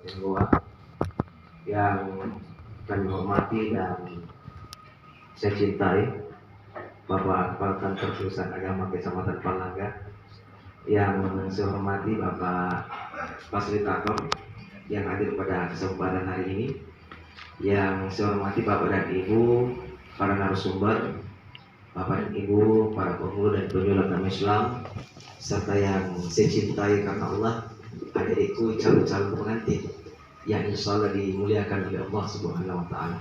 Kabupaten Goa yang kami hormati dan saya cintai, Bapak Kepala Kantor Pusat Agama Kecamatan Palangga, yang saya hormati Bapak Fasilitator yang hadir pada kesempatan hari ini, yang saya hormati Bapak dan Ibu para narasumber, Bapak dan Ibu para penghulu dan penyuluh agama Islam, serta yang saya cintai karena Allah, adik-adikku calon-calon pengantin yang insya Allah dimuliakan oleh Allah Subhanahu wa Ta'ala.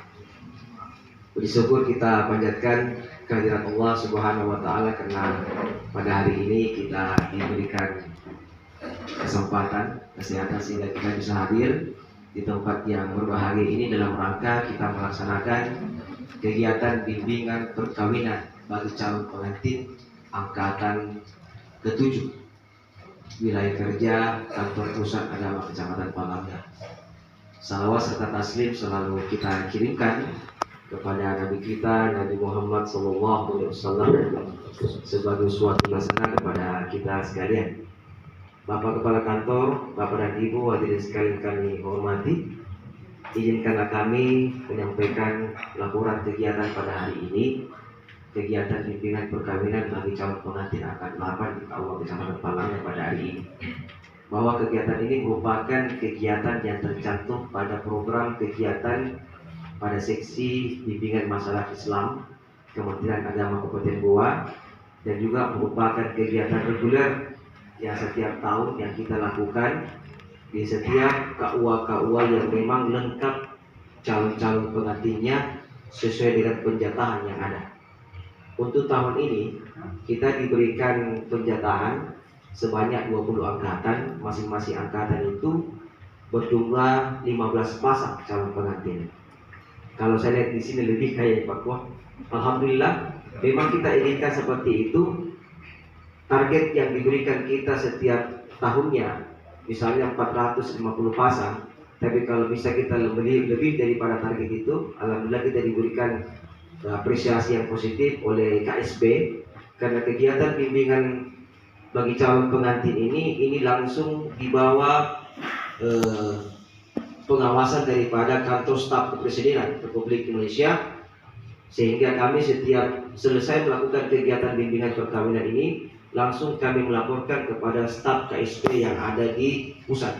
Puji syukur kita panjatkan kehadirat Allah Subhanahu wa Ta'ala karena pada hari ini kita diberikan kesempatan, kesehatan sehingga kita bisa hadir di tempat yang berbahagia ini dalam rangka kita melaksanakan kegiatan bimbingan perkawinan bagi calon pengantin angkatan ke-7 wilayah kerja Kantor Pusat Agama Kecamatan Palangga. Salawat serta taslim selalu kita kirimkan kepada Nabi kita, Nabi Muhammad SAW, sebagai suatu laksana kepada kita sekalian. Bapak Kepala Kantor, Bapak dan Ibu hadirin sekalian kami hormati, izinkanlah kami menyampaikan laporan kegiatan pada hari ini, kegiatan bimbingan perkawinan bagi calon pengantin angkat 8 di KUA Kecamatan Palangga pada hari ini. Bahwa kegiatan ini merupakan kegiatan yang tercantum pada program kegiatan pada seksi bimbingan masalah Islam Kementerian Agama Kabupaten Goa, dan juga merupakan kegiatan reguler yang setiap tahun yang kita lakukan di setiap KUA yang memang lengkap calon-calon pengantinnya sesuai dengan penjatahan yang ada. Untuk tahun ini kita diberikan penjatahan sebanyak 20 angkatan, masing-masing angkatan itu berjumlah 15 pasang calon pengantin. Kalau saya lihat di sini lebih kayak Pak Wah. Alhamdulillah, memang kita inginkan seperti itu. Target yang diberikan kita setiap tahunnya, misalnya 450 pasang. Tapi kalau bisa kita lebih daripada target itu, alhamdulillah kita diberikan apresiasi yang positif oleh KSB karena kegiatan bimbingan bagi calon pengantin ini langsung di bawah pengawasan daripada Kantor Staf Kepresidenan Republik Indonesia, sehingga kami setiap selesai melakukan kegiatan bimbingan perkawinan ini langsung kami melaporkan kepada staf KSP yang ada di pusat.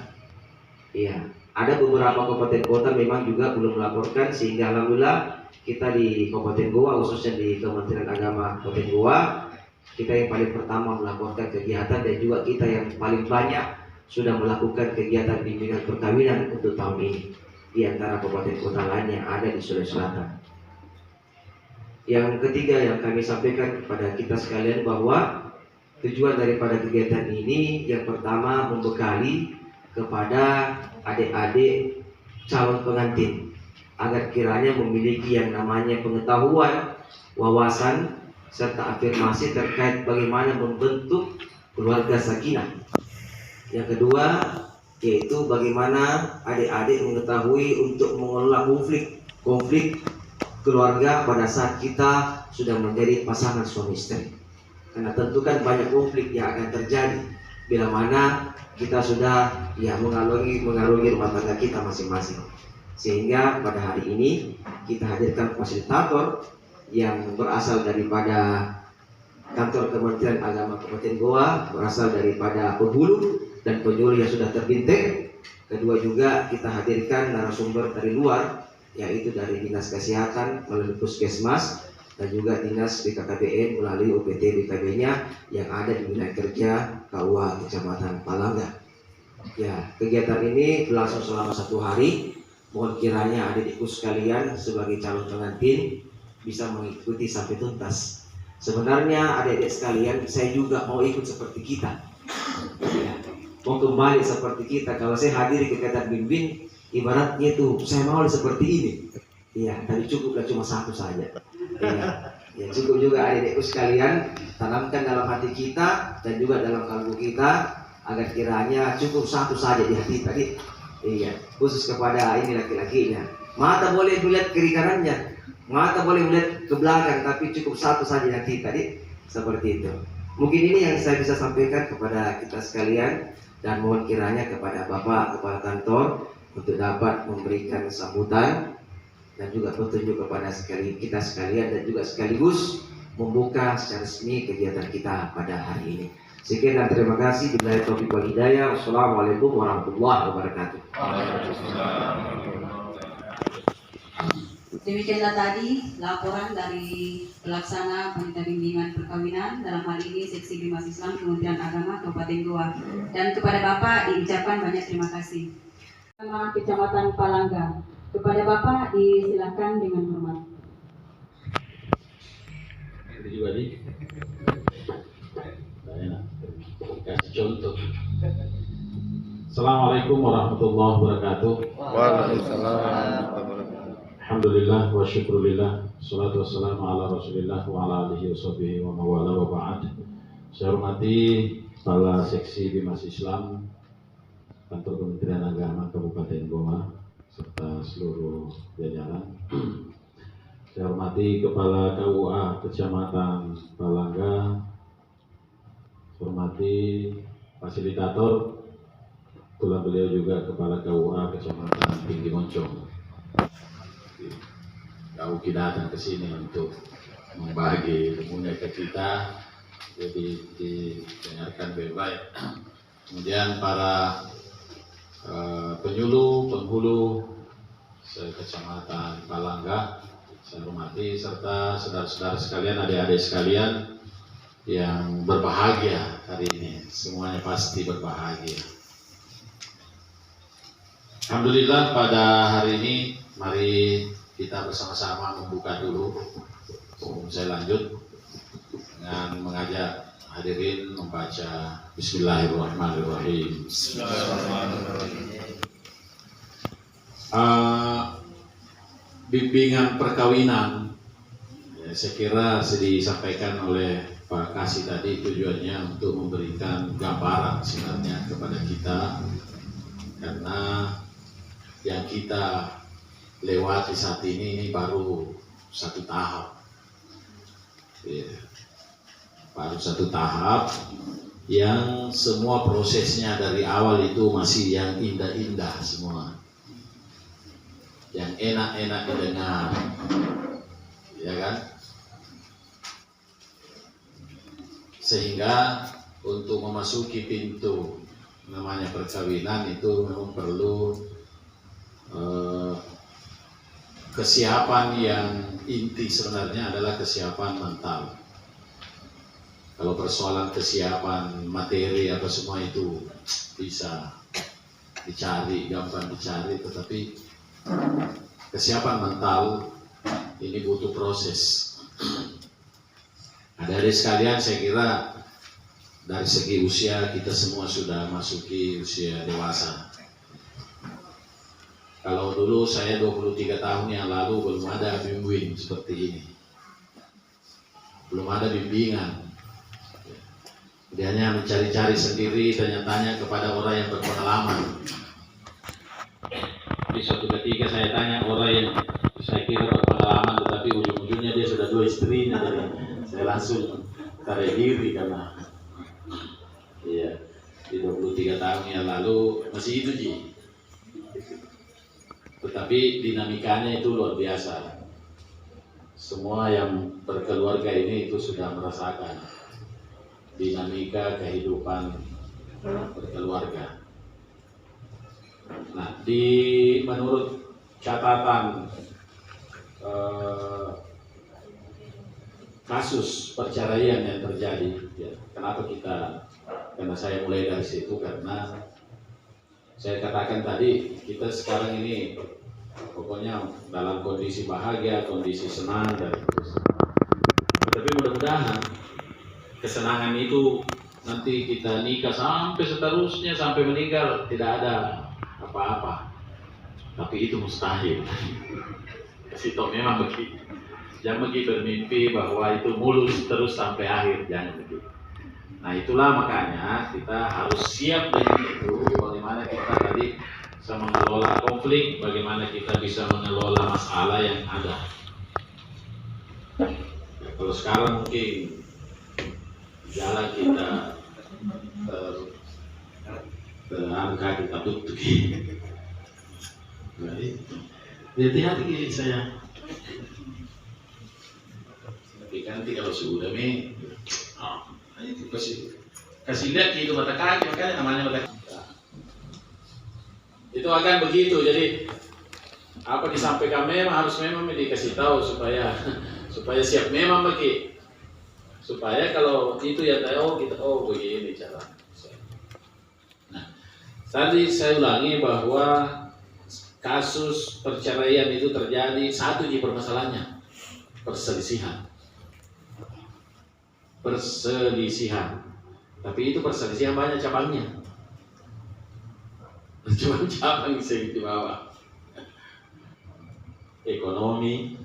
Iya, ada beberapa kabupaten kota memang juga belum melaporkan, sehingga alhamdulillah kita di Kabupaten Goa, khususnya di Kementerian Agama Kabupaten Goa, kita yang paling pertama melaporkan kegiatan dan juga kita yang paling banyak sudah melakukan kegiatan bimbingan perkawinan untuk tahun ini di antara kabupaten kota lain yang ada di Sulawesi Selatan. Yang ketiga yang kami sampaikan kepada kita sekalian bahwa tujuan daripada kegiatan ini yang pertama membekali kepada adik-adik calon pengantin agar kiranya memiliki yang namanya pengetahuan, wawasan, serta afirmasi terkait bagaimana membentuk keluarga sakinah. Yang kedua yaitu bagaimana adik-adik mengetahui untuk mengelola konflik keluarga pada saat kita sudah menjadi pasangan suami istri. Karena tentu kan banyak konflik yang akan terjadi bila mana kita sudah mengarungi rumah tangga kita masing-masing. Sehingga pada hari ini kita hadirkan fasilitator yang berasal daripada Kantor Kementerian Agama Kabupaten Goa, berasal daripada penghulu dan penyuluh yang sudah terbintik. Kedua juga kita hadirkan narasumber dari luar, yaitu dari Dinas Kesehatan melalui Puskesmas dan juga Dinas BKKBN melalui UPT BKB-nya yang ada di wilayah kerja KUA Kecamatan Palangga. Ya, kegiatan ini berlangsung selama 1 hari. Mohon kiranya adik-adikku sekalian sebagai calon pengantin bisa mengikuti sampai tuntas. Sebenarnya adik-adik sekalian, saya juga mau ikut seperti kita. Ya, mau kembali seperti kita. Kalau saya hadir di kegiatan bimbing, ibaratnya itu saya mau seperti ini. Iya, tapi cukuplah cuma 1 saja. Ya, cukup juga adik-adikku sekalian tanamkan dalam hati kita dan juga dalam kalbu kita agar kiranya cukup 1 saja di hati tadi. Iya, khusus kepada ini laki-lakinya. Mata boleh melihat kiri kanannya, mata boleh melihat ke belakang, tapi cukup 1 saja di hati tadi. Seperti itu. Mungkin ini yang saya bisa sampaikan kepada kita sekalian, dan mohon kiranya kepada Bapak Kepala Kantor untuk dapat memberikan sambutan dan juga petunjuk kepada kita sekalian, dan juga sekaligus membuka secara resmi kegiatan kita pada hari ini. Sekian dan terima kasih. Billahi taufiq wal hidayah. Wassalamualaikum warahmatullahi wabarakatuh. Demikianlah tadi laporan dari pelaksana panitia bimbingan perkawinan, dalam hal ini Seksi Bimas Islam Kementerian Agama Kabupaten Goa. Dan kepada Bapak diucapkan banyak terima kasih. Kecamatan Palangga, kepada Bapak disilakan dengan hormat. Kasih contoh. Assalamualaikum warahmatullahi wabarakatuh. Waalaikumsalam. Alhamdulillah wa syukurillah. Salatu wassalamu ala rasulillah wa ala alihi wa sahbihi wa mawala wa ba'd. Saya hormati Kepala Seksi Bimas Islam Kantor Kementerian Agama Kabupaten Goa serta seluruh jajaran. Saya hormati Kepala KUA Kecamatan Palangga. Saya hormati fasilitator, kebetulan beliau juga Kepala KUA Kecamatan Tinggi Moncong. Jauh kita datang ke sini untuk membagi ilmunya ke kita, jadi didengarkan baik-baik. Kemudian para penyuluh, penghulu Kecamatan Palangga, saya hormati, serta saudara-saudara sekalian, adik-adik sekalian yang berbahagia hari ini. Semuanya pasti berbahagia. Alhamdulillah, pada hari ini mari kita bersama-sama membuka dulu. Saya lanjut dengan mengajak hadirin membaca Bismillahirrahmanirrahim. Bimbingan perkawinan, ya, saya kira disampaikan oleh Pak Kasih tadi, tujuannya untuk memberikan gambaran sebenarnya kepada kita, karena yang kita lewati saat ini baru satu tahap, ya, baru satu tahap yang semua prosesnya dari awal itu masih yang indah-indah semua, yang enak-enak didengar, ya kan? Sehingga untuk memasuki pintu namanya perkawinan itu memang perlu kesiapan yang inti sebenarnya adalah kesiapan mental. Kalau persoalan kesiapan materi apa semua itu bisa dicari, gampang dicari, tetapi kesiapan mental ini butuh proses. Adik-adik sekalian, saya kira dari segi usia kita semua sudah masuki usia dewasa. Kalau dulu saya 23 tahun yang lalu belum ada bimbing seperti ini. Belum ada bimbingan. Dia hanya mencari-cari sendiri, tanya-tanya kepada orang yang berpengalaman. Di suatu ketika saya tanya orang yang saya kira berpengalaman, tetapi ujung-ujungnya dia sudah 2 istrinya, jadi saya langsung tarik diri karena iya, di 23 tahun yang lalu masih itu Ji. Tetapi dinamikanya itu luar biasa. Semua yang berkeluarga ini itu sudah merasakan dinamika kehidupan berkeluarga. Nah, menurut catatan kasus perceraian yang terjadi, ya, karena saya mulai dari situ karena saya katakan tadi kita sekarang ini pokoknya dalam kondisi bahagia, kondisi senang dan tapi mudah-mudahan kesenangan itu nanti kita nikah sampai seterusnya sampai meninggal tidak ada apa-apa. Tapi itu mustahil. Kasih tahu memang begitu. Jangan begitu bermimpi bahwa itu mulus terus sampai akhir, jangan begitu. Nah, itulah makanya kita harus siap dengan itu. Bagaimana kita tadi bisa mengelola konflik, bagaimana kita bisa mengelola masalah yang ada. Ya, kalau sekarang mungkin jalan kita terangkat, kita tutup. Baik. Hati-hati saya. Tapi nanti kalau sudah itu kasih lihat itu mata kaki, makanya namanya mata kaki. Itu akan begitu. Jadi apa disampaikan memang harus dikasih tahu supaya siap memang bagi, supaya kalau itu ya tahu kita begini cara. Nah, tadi saya ulangi bahwa kasus perceraian itu terjadi satu di permasalahannya perselisihan. Tapi itu perselisihan banyak cabangnya. Cabang yang di bawah. Ekonomi.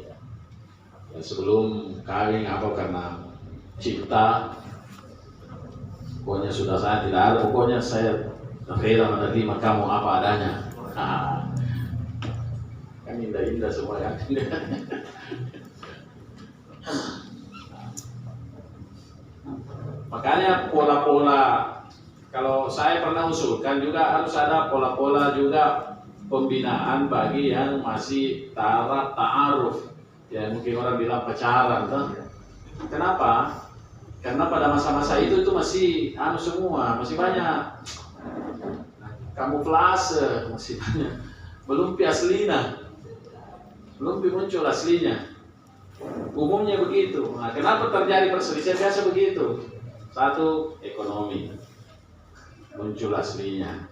Ya, sebelum kawin apa karena cinta. Pokoknya sudah saya tidak ada. Pokoknya saya rela menerima kamu apa adanya. Kan indah-indah semua kan. Makanya pola-pola, kalau saya pernah usulkan juga harus ada pola-pola juga pembinaan bagi yang masih taraf ta'aruf, ya mungkin orang bilang pacaran, kan? Kenapa? Karena pada masa-masa itu masih semua, masih banyak kamuflase, masih banyak, belum aslina, belum muncul aslinya. Umumnya begitu. Nah, kenapa terjadi perselisihan? Biasa begitu. Satu, ekonomi, muncul aslinya.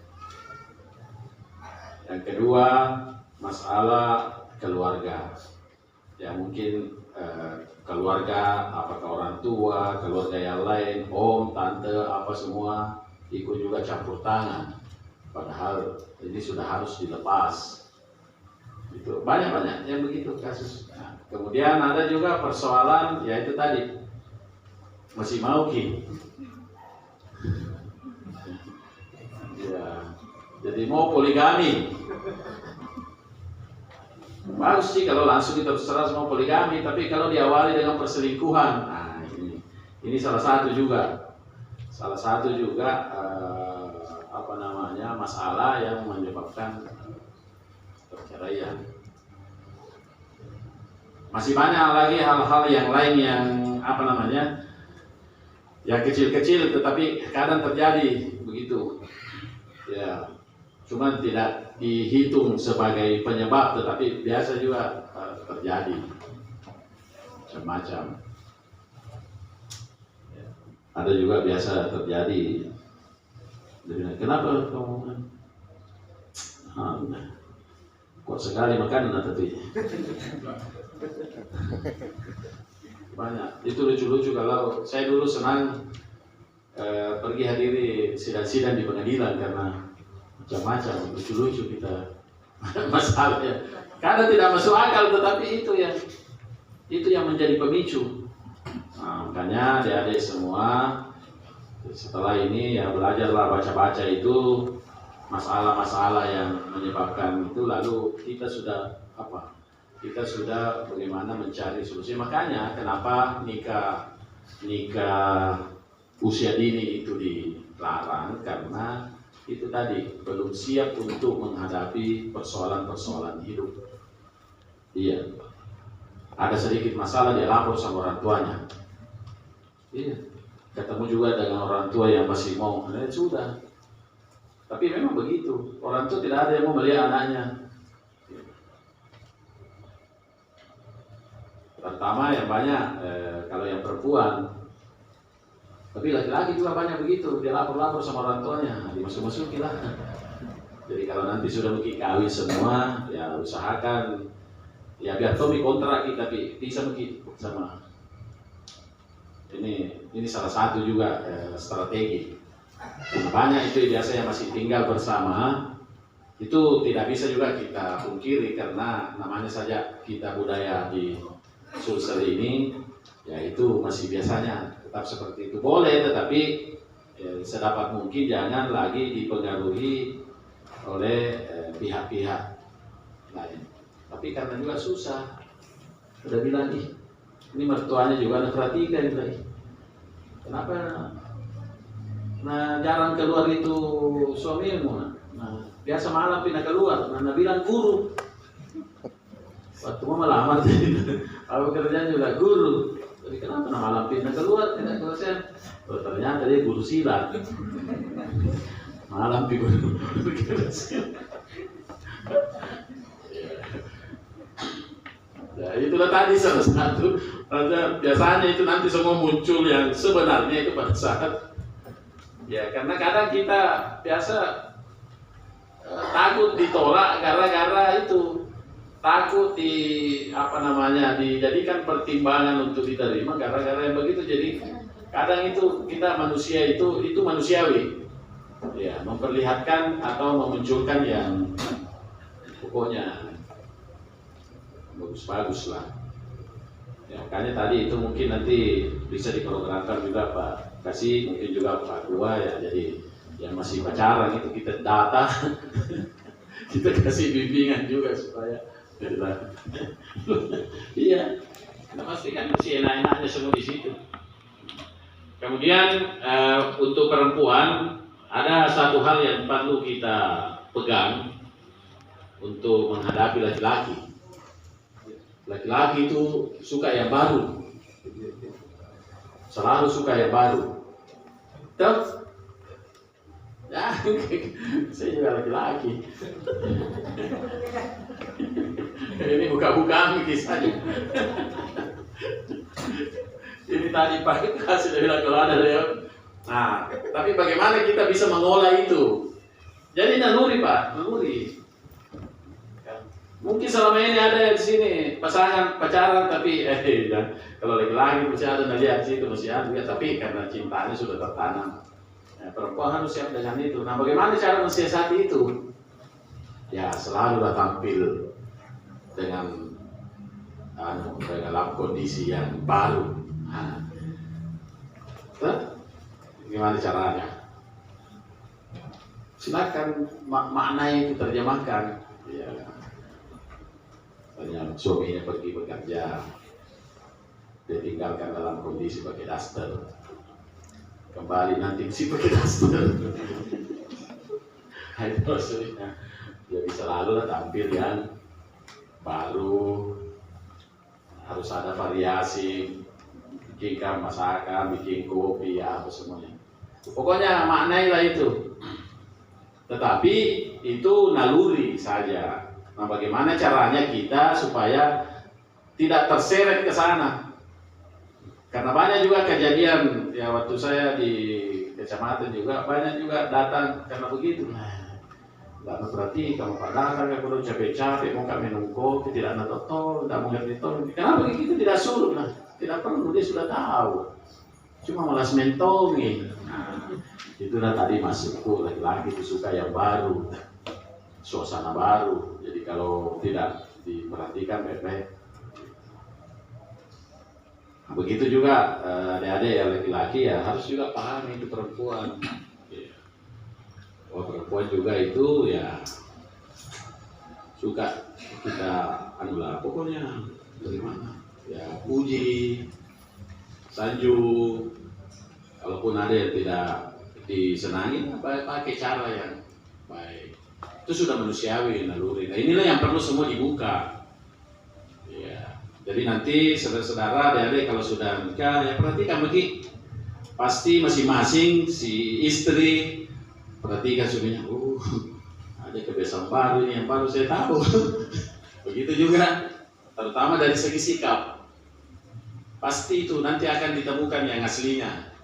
Yang kedua, masalah keluarga. Ya mungkin keluarga, apakah orang tua, keluarga yang lain, om, tante, apa semua ikut juga campur tangan. Padahal ini sudah harus dilepas. Itu banyak yang begitu kasus. Nah, kemudian ada juga persoalan, yaitu tadi masih mau ki. Ya, jadi mau poligami. Bagus sih kalau langsung kita terserah mau poligami, tapi kalau diawali dengan perselingkuhan, nah ini salah satu juga masalah yang menyebabkan perceraian. Masih banyak lagi hal-hal yang lain yang yang kecil-kecil tetapi kadang terjadi begitu. Ya, cuma tidak dihitung sebagai penyebab tetapi biasa juga terjadi macam-macam. Ya. Ada juga biasa terjadi. Kenapa kamu kuat sekali makan tapi banyak. Itu lucu-lucu kalau saya dulu senang pergi hadiri sidang-sidang di pengadilan karena macam-macam lucu-lucu kita masalahnya. Karena tidak masuk akal tetapi itu yang menjadi pemicu. Nah, makanya adik-adik semua setelah ini ya belajarlah baca-baca itu masalah-masalah yang menyebabkan itu, lalu kita sudah bagaimana mencari solusi. Makanya kenapa nikah usia dini itu dilarang, karena itu tadi belum siap untuk menghadapi persoalan-persoalan hidup. Iya, ada sedikit masalah dia lapor sama orang tuanya. Iya, ketemu juga dengan orang tua yang masih mau, sudah. Tapi memang begitu, orang tua tidak ada yang mau melihat anaknya. Pertama yang banyak kalau yang perempuan, tapi laki-laki juga banyak begitu, dia lapor sama orang tuanya, dimasuk-masukin lah. Jadi kalau nanti sudah mungkin kawin semua, ya usahakan ya biar Tommy kontrak kita, tapi bisa mungkin sama. Ini salah satu juga strategi. Banyak itu biasanya masih tinggal bersama, itu tidak bisa juga kita pungkiri karena namanya saja kita budaya di Sulsel ini, ya itu masih biasanya tetap seperti itu. Boleh, tetapi sedapat mungkin jangan lagi dipengaruhi oleh pihak-pihak lain. Tapi karena juga susah, udah bilang ini mertuanya juga anak perhatikan lagi. Kenapa? Nah jarang keluar itu suamimu, Nah, biasa malam pindah keluar, Nana bilang guru. Waktu mau melamar, aku kerjanya juga guru. Jadi kenapa nama malam pindah keluar, tidak konsen? Oh, ternyata dia guru silat. Malam pindah guru silat. Ya, itulah tadi salah satu. Biasanya itu nanti semua muncul yang sebenarnya itu pada saat ya, karena kadang kita biasa takut ditolak gara-gara itu, takut dijadikan pertimbangan untuk diterima gara-gara yang begitu. Jadi kadang itu kita manusia itu manusiawi, ya, memperlihatkan atau memunculkan yang pokoknya bagus-bagus lah. Ya, makanya tadi itu mungkin nanti bisa diprogramkan juga Pak Kasih, mungkin juga Pak Dua ya. Jadi yang masih pacaran itu kita data, kita kasih bimbingan juga supaya iya, kita pastikan masih enak-enaknya semua di situ. Kemudian untuk perempuan ada satu hal yang perlu kita pegang untuk menghadapi laki-laki. Laki-laki itu suka yang baru, selalu suka yang baru. Terus, ya, saya juga laki-laki. Ini buka-bukaan kisahnya. Ini tadi pagi kasih bilang kalau ada lewat. Nah, tapi bagaimana kita bisa mengolah itu? Jadi naluri Pak, naluri. Mungkin selama ini ada di sini pacaran tapi kalau laki-laki masih ada melihat situ masih ada, tapi karena cintanya sudah tertanam. Ya, perempuan harus siap dengan itu. Nah, bagaimana cara mensiasati itu? Ya, selalu tampil dengan dalam kondisi yang baru. Nah, gimana caranya? Silakan makna itu terjemahkan. Ya. Tanya suaminya pergi bekerja, dia tinggalkan dalam kondisi pakai daster, kembali nanti mesti pakai daster. Itu maksudnya jadi selalu tampil yang baru, harus ada variasi, bikin masakan, bikin kopi, ya apa semuanya. Pokoknya maknailah itu. Tetapi itu naluri saja. Nah, bagaimana caranya kita supaya tidak terseret ke sana? Karena banyak juga kejadian, ya waktu saya di kecamatan juga banyak juga datang karena begitu. Tidak berarti kamu padahal kalau capek-capek mau kami minum kopi tidak ada totol, tidak mengerti tol. Kenapa begitu tidak suruh? Nah, tidak perlu, dia sudah tahu. Cuma malas mentongi. Nah, itulah tadi masukku, laki-laki itu suka yang baru, suasana baru. Jadi kalau tidak diperhatikan baik-baik. Begitu juga adik-adik yang laki-laki ya harus juga pahami itu perempuan. Oh, perempuan juga itu ya suka kita pokoknya bagaimana ya, puji, sanjung. Kalaupun ada yang tidak disenangi, pakai cara yang baik. Itu sudah manusiawi, naluri. Nah, inilah yang perlu semua dibuka. Ya. Jadi nanti saudara-saudara, adik-adik kalau sudah nikah, ya perhatikan begini. Pasti masing-masing si istri perhatikan suaminya. Ada kebiasaan baru ini yang baru saya tahu. Begitu juga, terutama dari segi sikap. Pasti itu nanti akan ditemukan yang aslinya.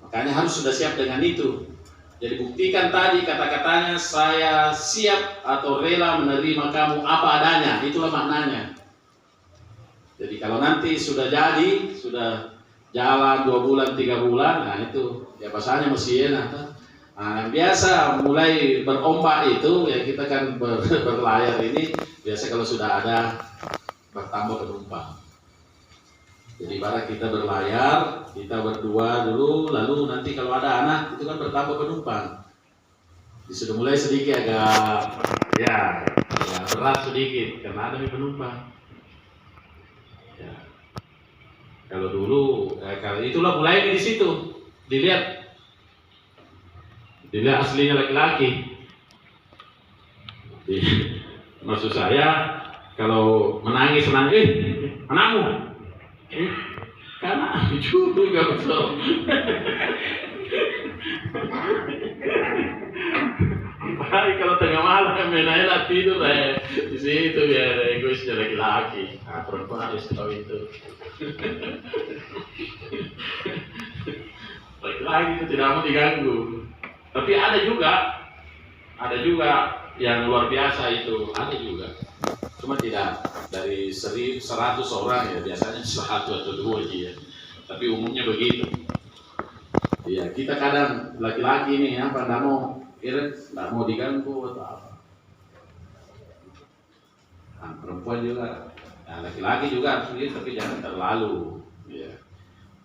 Makanya harus sudah siap dengan itu. Jadi buktikan tadi kata-katanya, saya siap atau rela menerima kamu apa adanya. Itulah maknanya. Jadi kalau nanti sudah jadi, sudah jalan 2 bulan, 3 bulan, nah itu ya bahasanya masih enak. Nah, biasa mulai berombak itu ya kita kan berlayar ini biasa kalau sudah ada bertambah penumpang. Jadi ibarat kita berlayar, kita berdua dulu, lalu nanti kalau ada anak itu kan bertambah penumpang. Jadi sudah mulai sedikit agak ya berat sedikit karena ada penumpang. Ya. Kalau dulu, kalau itulah mulai di situ dilihat aslinya laki-laki. Maksud saya kalau menangis anakmu, karena juga betul. Apalagi kalau tengah malam menailah tidur di situ ya egoisnya laki-laki. Perempuan harus tahu itu. Laki-laki itu tidak mau diganggu. Tapi ada juga yang luar biasa itu, ada juga. Cuma tidak dari 100 orang ya, biasanya 1 atau 2 ya. Tapi umumnya begitu. Iya, kita kadang laki-laki ini apa nggak mau diganggu atau apa. Nah, perempuan juga, nah, laki-laki juga harus begitu, tapi jangan terlalu. Ya.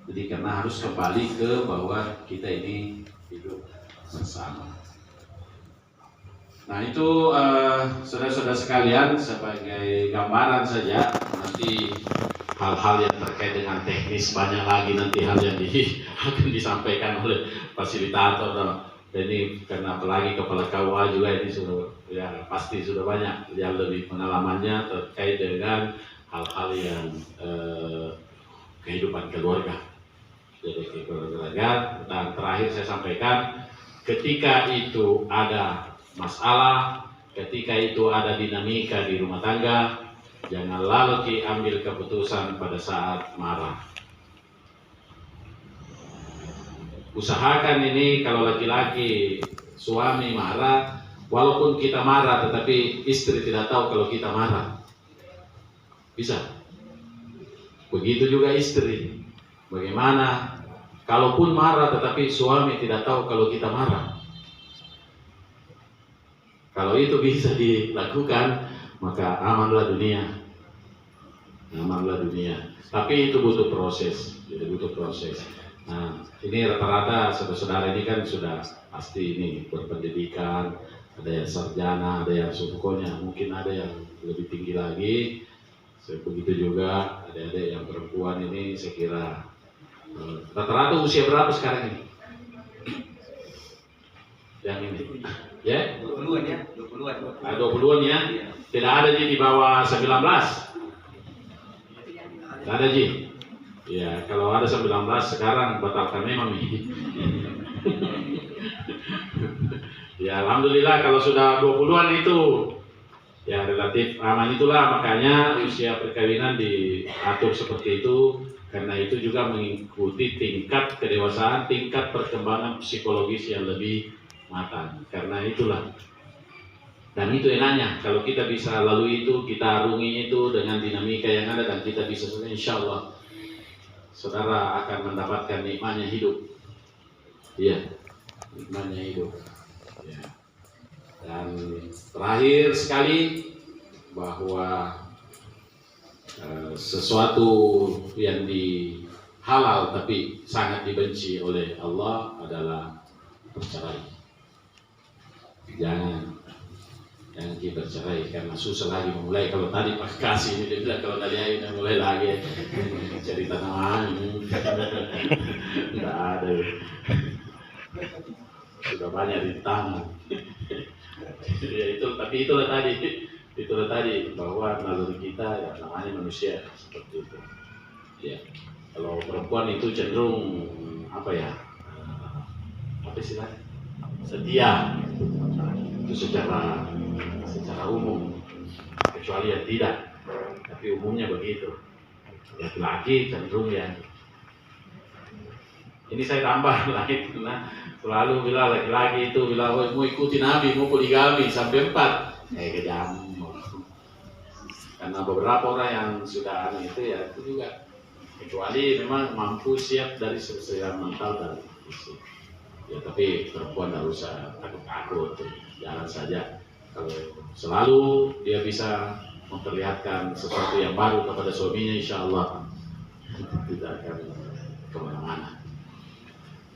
Jadi karena harus kembali ke bahwa kita ini hidup bersama. Nah itu saudara-saudara sekalian sebagai gambaran saja, nanti hal-hal yang terkait dengan teknis banyak lagi nanti hal yang akan disampaikan oleh fasilitator. Ini karena apalagi kepala KUA juga ini sudah ya pasti sudah banyak yang lebih pengalamannya terkait dengan hal-hal yang kehidupan keluarga. Jadi keluarga, dan terakhir saya sampaikan ketika itu ada masalah, ketika itu ada dinamika di rumah tangga, jangan lalu ambil keputusan pada saat marah. Usahakan ini kalau laki-laki suami marah, walaupun kita marah tetapi istri tidak tahu kalau kita marah. Bisa. Begitu juga istri. Bagaimana kalaupun marah tetapi suami tidak tahu kalau kita marah. Kalau itu bisa dilakukan, maka amanlah dunia. Amanlah dunia. Tapi itu butuh proses. Jadi butuh proses. Nah, ini rata-rata saudara-saudara ini kan sudah pasti ini berpendidikan, ada yang sarjana, ada yang pokoknya mungkin ada yang lebih tinggi lagi. Begitu juga ada yang perempuan ini saya kira rata-rata usia berapa sekarang ini? Yang ini? Ya? 20-an ya? 20-an. 20-an ya? Tidak ada di bawah 19? Tidak ada Ji? Ya, kalau ada 19 sekarang batalkan memang nih. Ya, alhamdulillah kalau sudah 20-an itu ya relatif aman, itulah makanya usia perkawinan diatur seperti itu, karena itu juga mengikuti tingkat kedewasaan, tingkat perkembangan psikologis yang lebih matang. Karena itulah, dan itu enaknya kalau kita bisa lalui itu, kita arungi itu dengan dinamika yang ada, dan kita bisa insya Allah saudara akan mendapatkan nikmatnya hidup. Iya, nikmatnya hidup. Ya. Dan terakhir sekali bahwa sesuatu yang halal tapi sangat dibenci oleh Allah adalah bercerai. Jangan kita bercerai karena susah lagi memulai. Kalau tadi Pak Kasih ini dia bilang kalau kalian ini mulai lagi cerita nama ini tidak ada, sudah banyak rintangan. Ya, itulah tadi bahwa naluri kita ya namanya manusia seperti itu. Ya, kalau perempuan itu cenderung apa istilahnya setia itu secara umum, kecuali yang tidak, tapi umumnya begitu. Laki-laki cenderung yang ini saya tambah lagi karena selalu bilang laki-laki itu bilang mau ikuti Nabi, mau poligami sampai 4 kejam. Karena beberapa orang yang sudah itu ya itu juga, kecuali memang mampu siap dari secara mental dan fisik. Ya tapi perempuan tidak usah takut-takut, jalan saja. Kalau selalu dia bisa memperlihatkan sesuatu yang baru kepada suaminya, insya Allah tidak akan kemana-mana.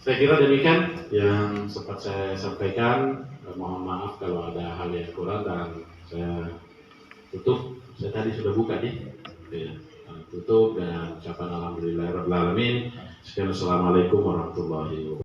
Saya kira demikian yang sempat saya sampaikan. Mohon maaf kalau ada hal yang kurang, dan saya tutup. Saya tadi sudah buka nih. Ya, tutup dengan ucapan alhamdulillahirabbil alamin. Sekian, assalamualaikum warahmatullahi wabarakatuh.